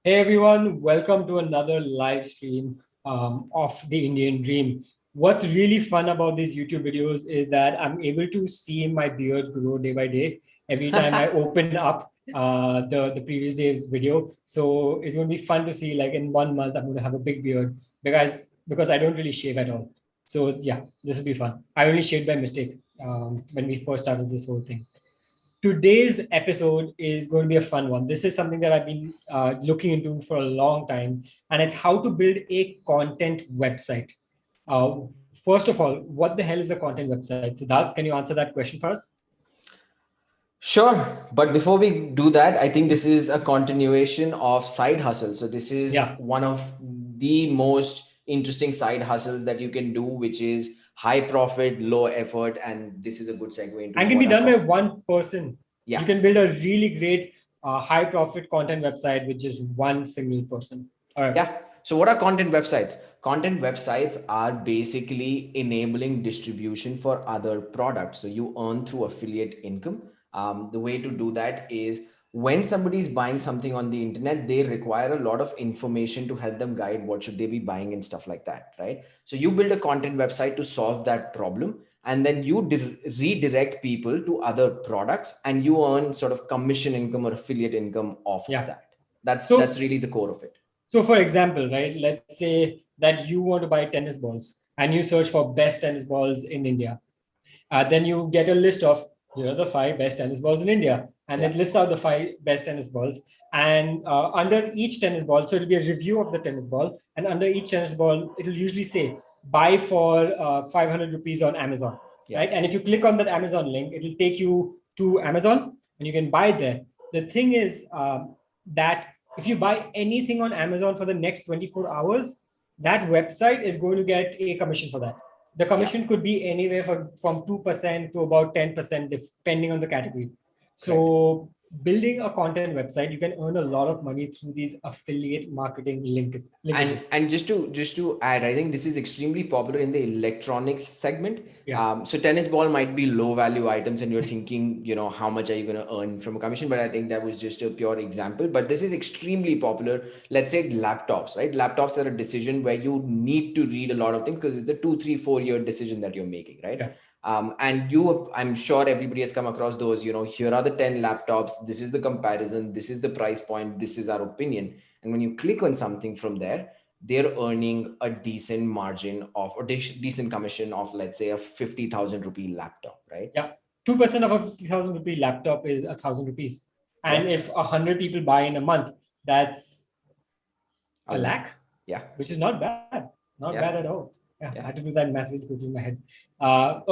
Hey everyone, welcome to another live stream of the Indian Dream. What's really fun about these YouTube videos is that I'm able to see my beard grow day by day every time I open up the previous day's video. So it's going to be fun to see, like in 1 month, I'm going to have a big beard because I don't really shave at all. So yeah, this will be fun. I only shaved by mistake when we first started this whole thing. Today's episode is going to be a fun one. This is something that I've been looking into for a long time, and it's how to build a content website. Uh, First of all, what the hell is a content website? Siddharth, can you answer that question for us? Sure, but before we do that, I think this is a continuation of side hustle. So this is Yeah, one of the most interesting side hustles that you can do, which is high profit, low effort, and this is a good segue into and can be what I done by call. one person. You Yeah, can build a really great high profit content website with just one single person. All right. yeah. So what are content websites? Content websites are basically enabling distribution for other products. So you earn through affiliate income. The way to do that is when somebody is buying something on the internet, they require a lot of information to help them guide what should they be buying and stuff like that, right? So you build a content website to solve that problem, and then you redirect people to other products, and you earn sort of commission income or affiliate income off of Yeah. that. That's So really the core of it. So, for example, right, let's say that you want to buy tennis balls and you search for best tennis balls in India. Then you get a list of here are the five best tennis balls in India, and Yeah. it lists out the five best tennis balls. And under each tennis ball, so it'll be a review of the tennis ball, and under each tennis ball, it'll usually say buy for 500 rupees on Amazon, Yeah. right? And if you click on that Amazon link, it'll take you to Amazon, and you can buy it there. The thing is that if you buy anything on Amazon for the next 24 hours, that website is going to get a commission for that. The Yeah. commission could be anywhere from 2% to about 10%, depending on the category. Correct. So, building a content website, you can earn a lot of money through these affiliate marketing and linkages. and just to add, I think this is extremely popular in the electronics segment. Yeah. So tennis ball might be low value items, and you're thinking, how much are you going to earn from a commission? But I think that was just a pure example. But this is extremely popular. Let's say laptops, right? Laptops are a decision where you need to read a lot of things because it's a 2 3 4 year decision that you're making, right? Yeah. And I'm sure everybody has come across those. Here are the 10 laptops, this is the comparison, this is the price point, this is our opinion. And when you click on something from there, they're earning a decent margin of, or decent commission of, let's say, a 50,000 rupee laptop, right? Yeah. 2% of a 50,000 rupee laptop is 1,000 rupees. Yeah, And if 100 people buy in a month, that's a a lakh. lakh, Yeah, which is not bad. Not bad yeah, at all. Yeah, I yeah. had to do that math really quickly in my head.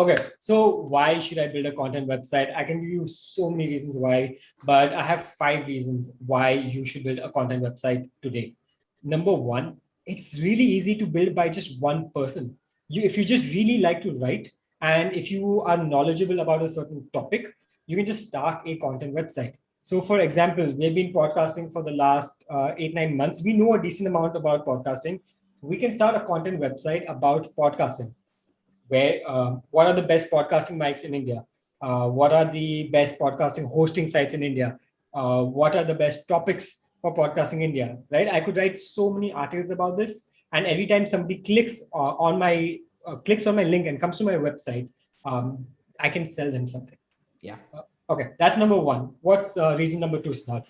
Okay, so why should I build a content website? I can give you so many reasons why, but I have 5 reasons why you should build a content website today. Number one, it's really easy to build by just one person. If you just really like to write, and if you are knowledgeable about a certain topic, you can just start a content website. So, for example, we've been podcasting for the last 8 9 months. We know a decent amount about podcasting. We can start a content website about podcasting. Where what are the best podcasting mics in India? What are the best podcasting hosting sites in India? What are the best topics for podcasting India? Right? I could write so many articles about this, and every time somebody clicks on my link and comes to my website, um, I can sell them something. Yeah. Okay, that's number one. What's reason number two, Siddharth?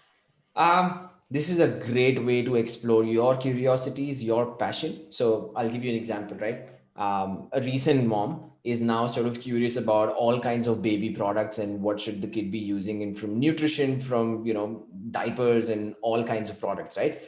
This is a great way to explore your curiosities, your passion. So I'll give you an example, right? A recent mom is now sort of curious about all kinds of baby products and what should the kid be using, and from nutrition, from diapers and all kinds of products, right?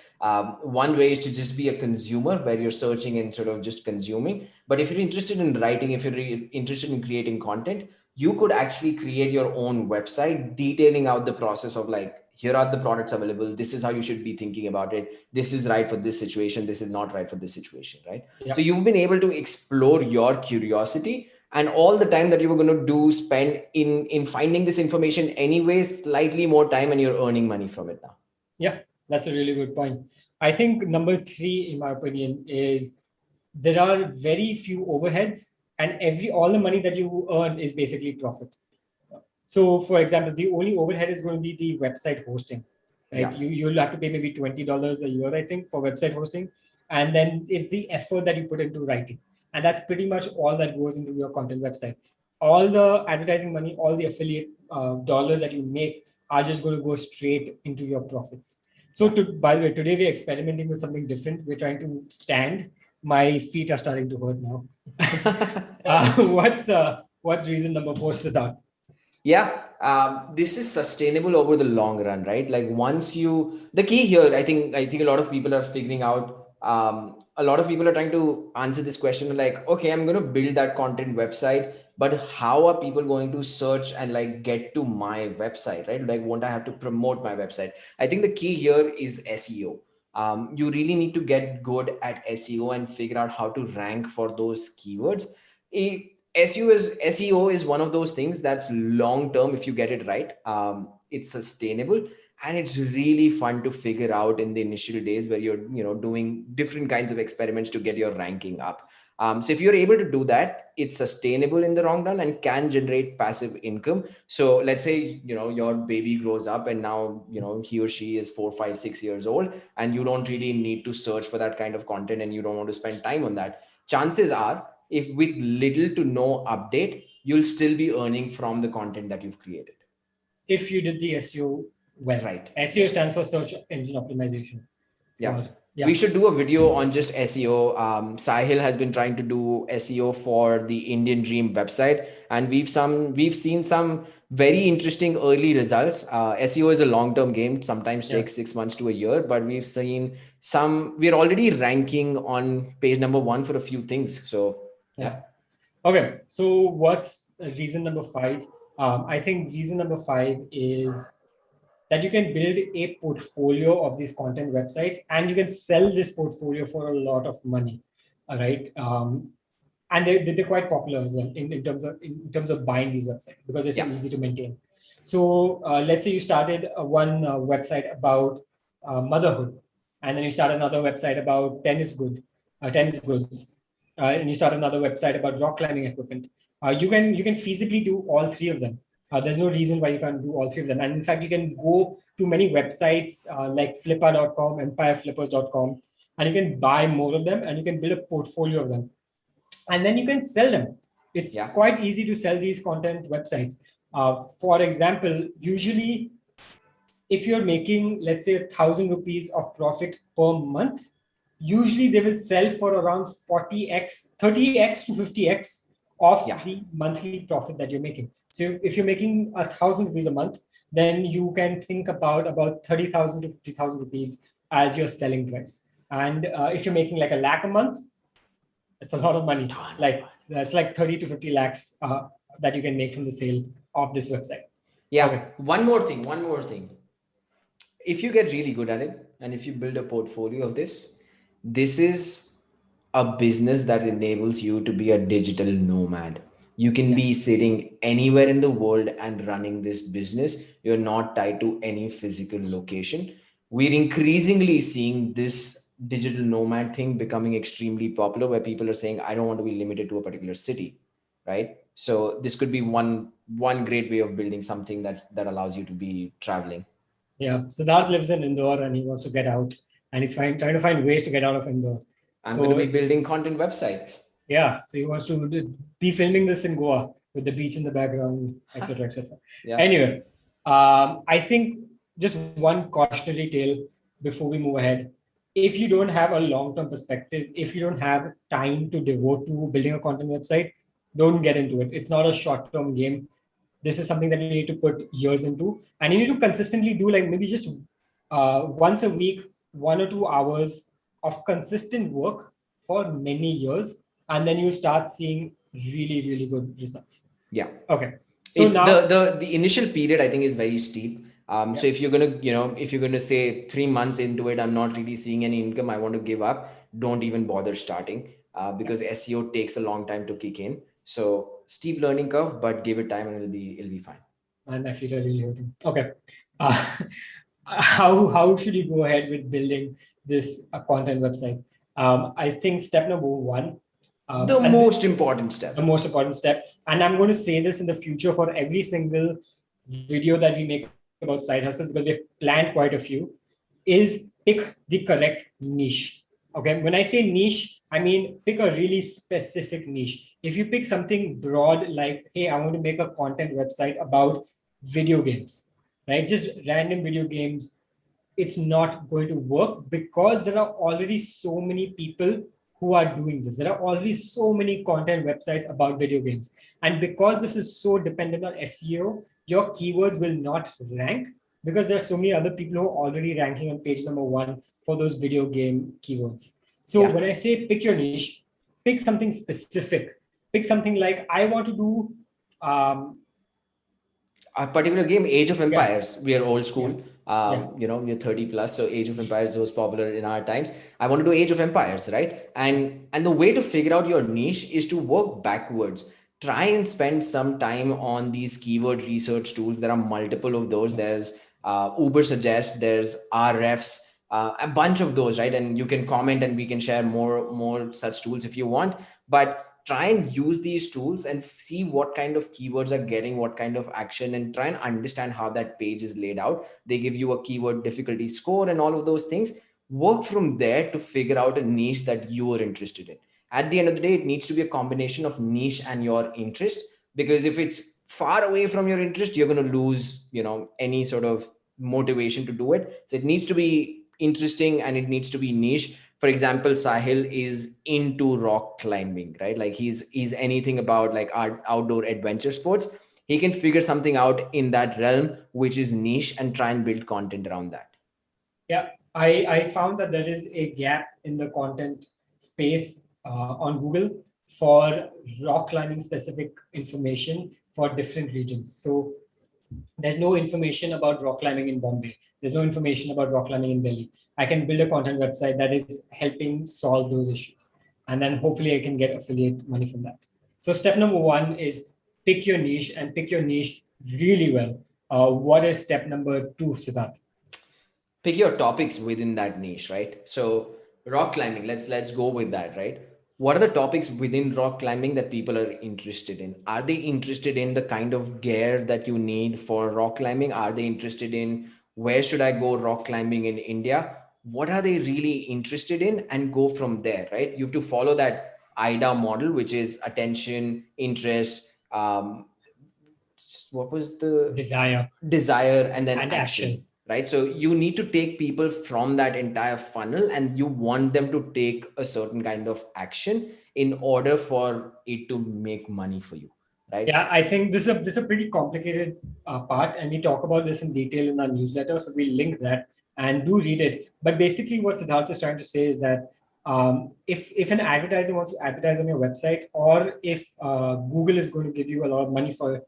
One way is to just be a consumer where you're searching and sort of just consuming. But if you're interested in writing, if you're interested in creating content, you could actually create your own website detailing out the process of, like, here are the products available, this is how you should be thinking about it, this is right for this situation, this is not right for this situation, right? Yeah. So you've been able to explore your curiosity, and all the time that you were going to do spend in finding this information anyway, slightly more time, and you're earning money from it now. Yeah, that's a really good point. I think number three, in my opinion, is there are very few overheads, and every all the money that you earn is basically profit. So, for example, the only overhead is going to be the website hosting, right? Yeah. You'll have to pay maybe $20 a year, I think, for website hosting, and then it's the effort that you put into writing, and that's pretty much all that goes into your content website. All the advertising money, all the affiliate dollars that you make are just going to go straight into your profits. So, Yeah. by the way, today we're experimenting with something different. We're trying to stand. My feet are starting to hurt now. What's reason number four, Siddharth? Yeah, this is sustainable over the long run, right? Like once you, the key here, I think a lot of people are figuring out. A lot of people are trying to answer this question like, okay, I'm going to build that content website, but how are people going to search and like get to my website, right? Like, won't I have to promote my website? I think the key here is SEO. You really need to get good at SEO and figure out how to rank for those keywords. SEO is one of those things that's long term if you get it right. It's sustainable and it's really fun to figure out in the initial days where you're doing different kinds of experiments to get your ranking up. So if you're able to do that, it's sustainable in the long run and can generate passive income. So let's say your baby grows up and now he or she is 4, 5, 6 years old, and you don't really need to search for that kind of content and you don't want to spend time on that. Chances are, if with little to no update, you'll still be earning from the content that you've created. If you did the SEO well. Right. SEO Yes. stands for search engine optimization. Yeah. Yeah. We should do a video on just SEO. Sahil has been trying to do SEO for the Indian Dream website, and we've seen some very interesting early results. SEO is a long-term game; sometimes Yeah. takes 6 months to a year, but we've seen some. We're already ranking on page number 1 for a few things. So Yeah. Okay. So what's reason number five? I think reason number five is that you can build a portfolio of these content websites and you can sell this portfolio for a lot of money. All right. And they're quite popular as well in terms of buying these websites because they're so yeah, easy to maintain. So let's say you started one website about motherhood, and then you start another website about tennis goods, and you start another website about rock climbing equipment. You can feasibly do all three of them. There's no reason why you can't do all three of them. And in fact, you can go to many websites like flipper.com, empireflippers.com, and you can buy more of them and you can build a portfolio of them. And then you can sell them. It's yeah, quite easy to sell these content websites. For example, usually if you're making, let's say, 1,000 rupees of profit per month, usually they will sell for around 40x, 30x to 50x of yeah. the monthly profit that you're making. So if you're making 1,000 rupees a month, then you can think about 30,000 to 50,000 rupees as your selling price. And if you're making like a lakh a month, it's a lot of money. Ton of Like money. that's like 30 to 50 lakhs that you can make from the sale of this website. Yeah. Okay. One more thing. If you get really good at it and if you build a portfolio of this is a business that enables you to be a digital nomad. You can Yeah. be sitting anywhere in the world and running this business. You're not tied to any physical location. We're increasingly seeing this digital nomad thing becoming extremely popular where people are saying, I don't want to be limited to a particular city, right? So this could be one great way of building something that allows you to be traveling. Yeah, Siddharth lives in Indore and he wants to get out, and he's trying to find ways to get out of Indore. I'm going to be So building content websites. yeah, so he wants to be filming this in Goa with the beach in the background, etc., etc. Yeah. Anyway, I think just one cautionary tale before we move ahead. If you don't have a long-term perspective, if you don't have time to devote to building a content website, don't get into it. It's not a short-term game. This is something that you need to put years into, and you need to consistently do like maybe just once a week, 1 or 2 hours of consistent work for many years, and then you start seeing really, really good results. Yeah. Okay. So It's now, the initial period I think is very steep. So yeah, if you're gonna if you're gonna say 3 months into it, I'm not really seeing any income, I want to give up. Don't even bother starting yeah, because SEO takes a long time to kick in. So steep learning curve, but give it time and it'll be fine. and I feel really hurting. Okay. Uh, how should you go ahead with building this content website? I think step number one, The and most important the step. most important step. And I'm going to say this in the future for every single video that we make about content about side hustles because we've planned quite a few, is pick the correct niche. Okay, when I say niche, I mean pick a really specific niche. If you pick something broad, like, hey, I want to make a content website about video games, right? Just random video games, it's not going to work because there are already so many people who are doing this. There are already so many content websites about video games. And because this is so dependent on SEO, your keywords will not rank because there are so many other people who are already ranking on page number one for those video game keywords. So Yeah. when I say pick your niche, pick something specific. Pick something like I want to do um, A particular game, Age of yeah, Empires. We are old yeah, school. yeah. We're 30 plus, so Age of Empires was popular in our times. I want to do Age of Empires, right? And the way to figure out your niche is to work backwards. Try and spend some time on these keyword research tools. There are multiple of those. There's Uber Suggest, there's RFs, a bunch of those, right? And you can comment, and we can share more such tools if you want. But try and use these tools and see what kind of keywords are getting what kind of action, and try and understand how that page is laid out. They give you a keyword difficulty score and all of those things. Work from there to figure out a niche that you are interested in. At the end of the day, it needs to be a combination of niche and your interest, because if it's far away from your interest, you're going to lose any sort of motivation to do it. So it needs to be interesting and it needs to be niche. For example, Sahil is into rock climbing, right? Like he's anything about like outdoor adventure sports. He can figure something out in that realm which is niche and try and build content around that. Yeah, I found that there is a gap in the content space on Google for rock climbing specific information for different regions. So there's no information about rock climbing in Bombay. There's no information about rock climbing in Delhi. I can build a content website that is helping solve those issues. And then hopefully I can get affiliate money from that. So step number one is pick your niche and pick your niche really well. What is step number two, Siddharth? Pick your topics within that niche, right? So rock climbing, let's go with that, right? What are the topics within rock climbing that people are interested in? Are they interested in the kind of gear that you need for rock climbing? Are they interested in where should I go rock climbing in India? What are they really interested in, and go from there, right? You have to follow that ida model, which is attention, interest, what was the Desire desire, and then and action, action. right? So you need to take people from that entire funnel, and you want them to take a certain kind of action in order for it to make money for you, right? Yeah, I think this is a pretty complicated part, and we talk about this in detail in our newsletter. So we'll link that and do read it. But basically, what Siddharth is trying to say is that if an advertiser wants to advertise on your website, or if Google is going to give you a lot of money for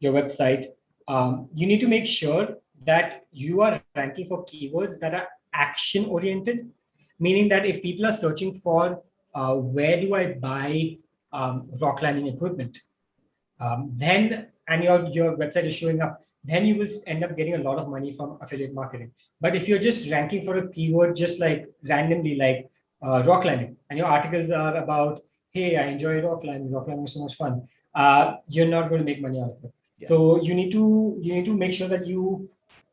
your website, you need to make sure that you are ranking for keywords that are action oriented, meaning that if people are searching for where do I buy rock climbing equipment, then and your website is showing up, then you will end up getting a lot of money from affiliate marketing. But if you're just ranking for a keyword just like randomly, like rock climbing, and your articles are about, hey, I enjoy rock climbing is so much fun, you're not going to make money out of it. Yeah. So you need to make sure that you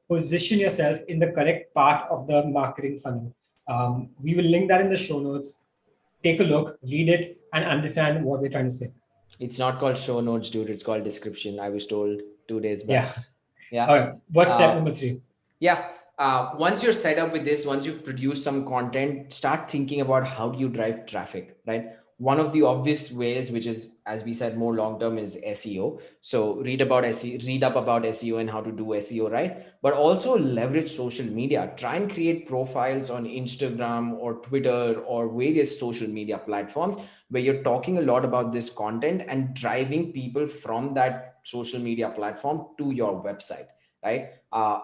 position yourself in the correct part of the marketing funnel. We will link that in the show notes. Take a look, read it, and understand what we're trying to say. It's not called show notes, dude. It's called description. I was told 2 days back. Yeah. Yeah. All right. What's step uh, number three? yeah. Once you're set up with this, once you've produced some content, start thinking about how do you drive traffic, right? One of the obvious ways, which is, as we said, more long term, is SEO. So read up about SEO and how to do SEO, right? But also leverage social media. Try and create profiles on Instagram or Twitter or various social media platforms where you're talking a lot about this content and driving people from that social media platform to your website, right?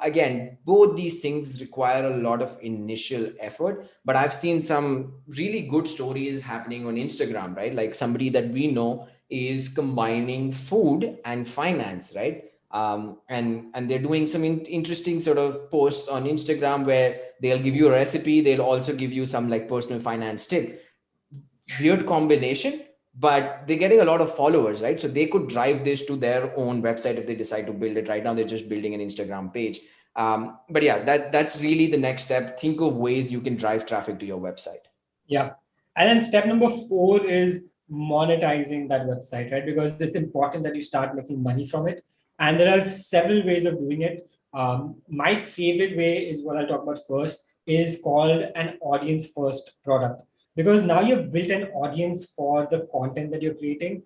Again, both these things require a lot of initial effort, but I've seen some really good stories happening on Instagram, right? Like somebody that we know is combining food and finance, right? And they're doing some interesting sort of posts on Instagram where they'll give you a recipe, they'll also give you some like personal finance tip. Weird combination, but they're getting a lot of followers, right? So they could drive this to their own website if they decide to build it. Right now they're just building an Instagram page. But yeah, that's really the next step. Think of ways you can drive traffic to your website. Yeah. And then step number 4 is monetizing that website, right? Because it's important that you start making money from it. And there are several ways of doing it. My favorite way is what I'll talk about first is called an audience first product. Because now you've built an audience for the content that you're creating,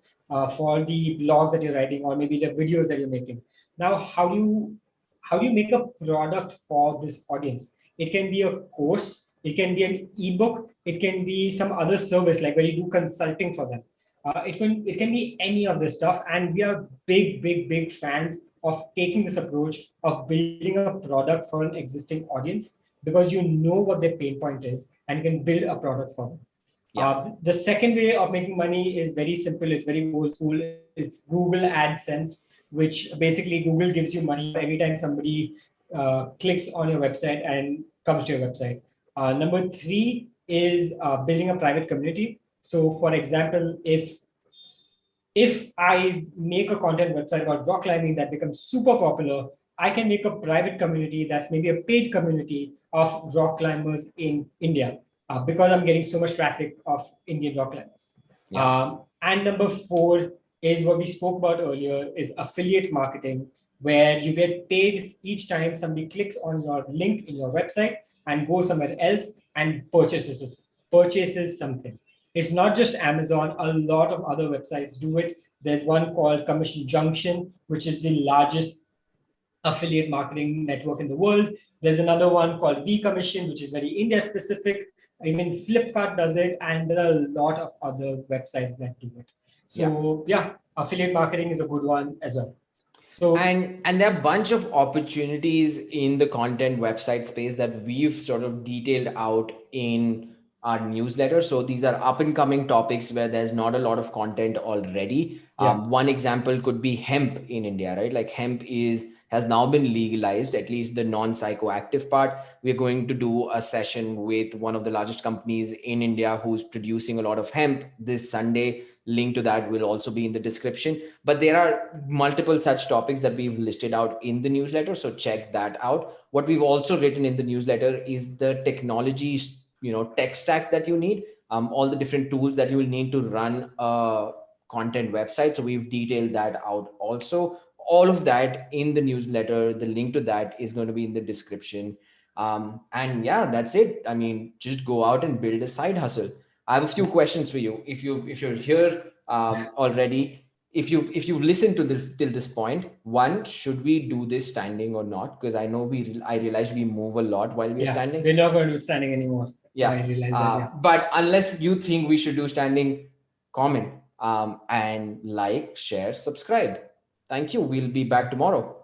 for the blogs that you're writing, or maybe the videos that you're making. Now, how do you make a product for this audience? It can be a course, it can be an ebook, it can be some other service like where you do consulting for them. It can be any of this stuff, and we are big fans of taking this approach of building a product for an existing audience because you know what their pain point is and you can build a product for them. Yeah. The second way of making money is very simple. It's very old school. It's Google AdSense, which basically Google gives you money for every time somebody clicks on your website and comes to your website. Number three is building a private community. So, for example, if I make a content website about rock climbing that becomes super popular, I can make a private community that's maybe a paid community of rock climbers in India because I'm getting so much traffic of Indian rock climbers. Yeah. And number four is what we spoke about earlier is affiliate marketing, where you get paid each time somebody clicks on your link in your website and goes somewhere else and purchases something. It's not just Amazon. A lot of other websites do it. There's one called Commission Junction, which is the largest affiliate marketing network in the world. There's another one called V Commission, which is very India specific. Even Flipkart does it, and there are a lot of other websites that do it. Yeah. So yeah, affiliate marketing is a good one as well. So And there are a bunch of opportunities in the content website space that we've sort of detailed out in our newsletter. So these are up and coming topics where there's not a lot of content already. yeah, One example could be hemp in India, right? Like hemp is has now been legalized, at least the non-psychoactive part. We're going to do a session with one of the largest companies in India who's producing a lot of hemp this Sunday. Link to that will also be in the description. But there are multiple such topics that we've listed out in the newsletter, so check that out. What we've also written in the newsletter is the technology, tech stack that you need, all the different tools that you will need to run a content website. So we've detailed that out also. All of that in the newsletter. The link to that is going to be in the description. And yeah, that's it. I mean, just go out and build a side hustle. I have a few questions for you. If you're here already, if you've listened to this till this point, one, should we do this standing or not? Because I know I realize we move a lot while we're yeah, standing. we're not going to be standing anymore. Yeah. I realize that. Yeah. But unless you think we should do standing, comment and like, share, subscribe. Thank you. We'll be back tomorrow.